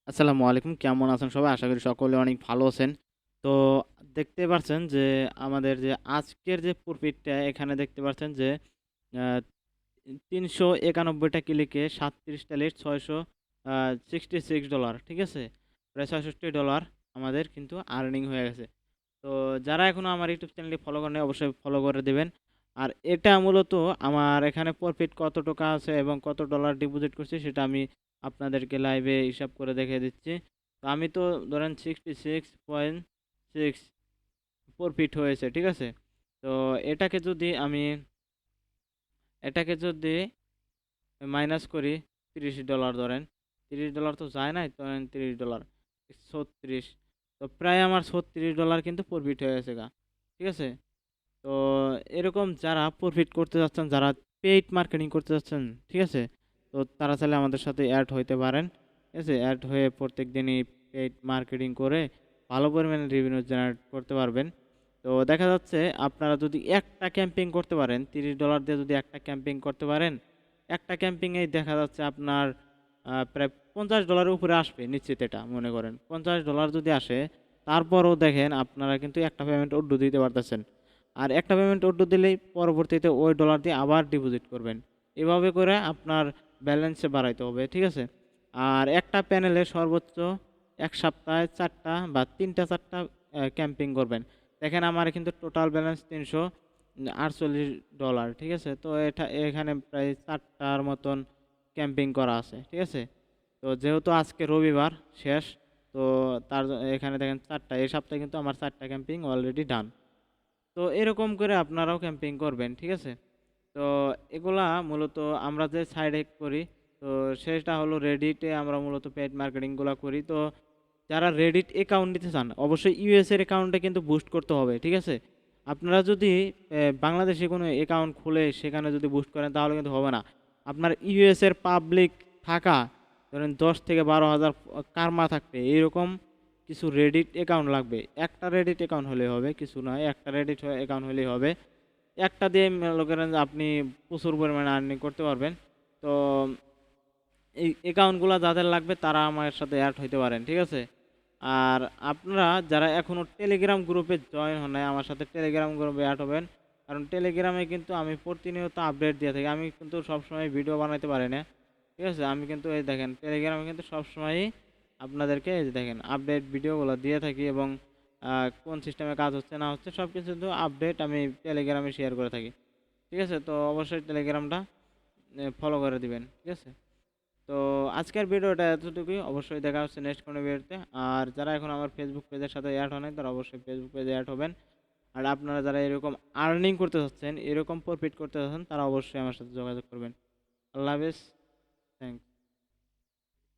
আসসালামু আলাইকুম। কেমন আছেন সবাই? আশা করি সকলে অনেক ভালো আছেন। তো দেখতে পারছেন যে আমাদের যে আজকের যে প্রফিটটা এখানে দেখতে পাচ্ছেন যে আ ৩৯১ টা ক্লিকে ৩৭ টা লিড $66 ঠিক আছে? প্রায় $৬৬ আমাদের কিন্তু আর্নিং হয়ে গেছে। তো যারা এখনো আমার ইউটিউব চ্যানেলটি ফলো করেন নাই অবশ্যই ফলো করে দিবেন। আর এটা মূলত আমার এখানে প্রফিট কত টাকা আছে এবং কত ডলার ডিপোজিট করছি সেটা আমি আপনাদেরকে লাইভে হিসাব করে দেখিয়ে দিচ্ছি। তো আমি তো ধরেন 66.6 প্রফিট হয়েছে, ঠিক আছে? তো এটাকে যদি আমি এটাকে যদি মাইনাস করি $30 ধরেন। $30 তো যায় নাই, ধরেন $30 36 তো প্রায় আমার $36 কিন্তু প্রফিট হয়ে গেছে গা। ঠিক আছে? তো এরকম যারা প্রফিট করতে যাচ্ছেন, যারা পেইড মার্কেটিং করতে যাচ্ছেন, ঠিক আছে? তো তারা চাইলে আমাদের সাথে অ্যাড হইতে পারেন। ঠিক আছে? অ্যাড হয়ে প্রত্যেকদিনই পেইড মার্কেটিং করে ভালো পরিমাণে রেভিনিউ জেনারেট করতে পারবেন। তো দেখা যাচ্ছে আপনারা যদি একটা ক্যাম্পেইন করতে পারেন, $30 দিয়ে যদি একটা ক্যাম্পেইন করতে পারেন, একটা ক্যাম্পেইনেই দেখা যাচ্ছে আপনার প্রায় $50 উপরে আসবে নিশ্চিত এটা মনে করেন। $50 যদি আসে, তারপরও দেখেন আপনারা কিন্তু একটা পেমেন্ট অড্ড দিতে পারতেছেন। আর একটা পেমেন্ট অর্ডার দিলেই পরবর্তীতে ওই ডলার দিয়ে আবার ডিপোজিট করবেন। এভাবে করে আপনার ব্যালেন্সে বাড়াইতে হবে, ঠিক আছে? আর একটা প্যানেলে সর্বোচ্চ ১ সপ্তাহে ৪ টা বা ৩ টা ৪ টা ক্যাম্পিং করবেন। দেখেন আমার কিন্তু টোটাল ব্যালেন্স $৩৪৮, ঠিক আছে? তো এটা এখানে প্রায় ৪ টার মতন ক্যাম্পিং করা আছে, ঠিক আছে? তো যেহেতু আজকে রবিবার শেষ, তো এখানে দেখেন ৪ টা, এই সপ্তাহে কিন্তু আমার ৪ টা ক্যাম্পিং অলরেডি ডান। তো এরকম করে আপনারাও ক্যাম্পিং করবেন, ঠিক আছে? তো এগুলা মূলত আমরা যে সাইডে করি, তো সেটা হলো রেডিটে আমরা মূলত পেইড মার্কেটিংগুলো করি। তো যারা রেডিট অ্যাকাউন্ট নিতে চান অবশ্যই ইউএস এর অ্যাকাউন্টে কিন্তু বুস্ট করতে হবে, ঠিক আছে? আপনারা যদি বাংলাদেশে কোনো অ্যাকাউন্ট খুলে সেখানে যদি বুস্ট করেন তাহলে কিন্তু হবে না। আপনার ইউএস এর পাবলিক থাকা ধরেন ১০ থেকে ১২ হাজার কারমা থাকবে এইরকম কিছু রেডিট অ্যাকাউন্ট লাগবে। একটা রেডিট অ্যাকাউন্ট হলেই হবে, কিছু নয়, একটা রেডিট অ্যাকাউন্ট হলেই হবে। একটা দিয়ে মনে করেন যে আপনি প্রচুর পরিমাণে আর্নিং করতে পারবেন। তো এই অ্যাকাউন্টগুলো যাদের লাগবে তারা আমার সাথে অ্যাড হইতে পারেন, ঠিক আছে? আর আপনারা যারা এখনও টেলিগ্রাম গ্রুপে জয়েন হন নাই আমার সাথে টেলিগ্রাম গ্রুপে অ্যাড হবেন। কারণ টেলিগ্রামে কিন্তু আমি প্রতিনিয়ত আপডেট দিয়ে থাকি। আমি কিন্তু সবসময় ভিডিও বানাইতে পারি না, ঠিক আছে? আমি কিন্তু এই দেখেন টেলিগ্রামে কিন্তু সবসময়ই আপনাদেরকে এই যে দেখেন আপডেট ভিডিওগুলো দিয়ে থাকি এবং কোন সিস্টেমে কাজ হচ্ছে না হচ্ছে সব কিছু কিন্তু আপডেট আমি টেলিগ্রামে শেয়ার করে থাকি, ঠিক আছে? তো অবশ্যই টেলিগ্রামটা ফলো করে দিবেন, ঠিক আছে? তো আজকের ভিডিওটা এতটুকুই। অবশ্যই দেখা হচ্ছে নেক্সট কোনো ভিডিওতে। আর যারা এখন আমার ফেসবুক পেজের সাথে অ্যাড হন নাই তারা অবশ্যই ফেসবুক পেজে অ্যাড হবেন। আর আপনারা যারা এরকম আর্নিং করতে চাচ্ছেন, এরকম প্রফিট করতে চাচ্ছেন তারা অবশ্যই আমার সাথে যোগাযোগ করবেন। আল্লাহ হাফেজ। থ্যাংকস।